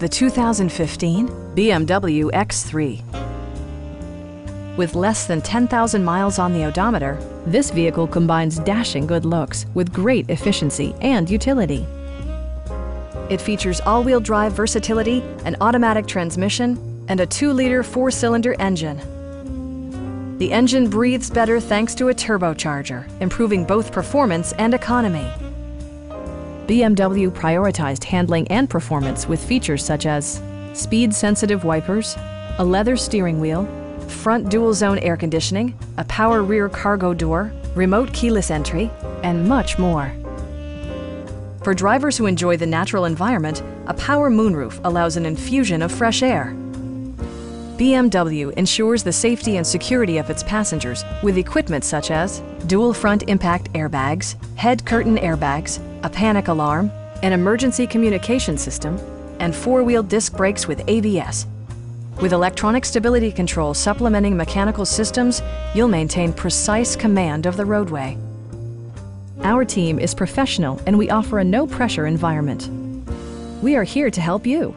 the 2015 BMW X3. With less than 10,000 miles on the odometer, this vehicle combines dashing good looks with great efficiency and utility. It features all-wheel drive versatility, an automatic transmission, and a 2-liter 4-cylinder engine. The engine breathes better thanks to a turbocharger, improving both performance and economy. BMW prioritized handling and performance with features such as speed-sensitive wipers, a leather steering wheel, front dual-zone air conditioning, a power rear cargo door, remote keyless entry, and much more. For drivers who enjoy the natural environment, a power moonroof allows an infusion of fresh air. BMW ensures the safety and security of its passengers with equipment such as dual front impact airbags, head curtain airbags, a panic alarm, an emergency communication system, and 4-wheel disc brakes with ABS. With electronic stability control supplementing mechanical systems, you'll maintain precise command of the roadway. Our team is professional and we offer a no-pressure environment. We are here to help you.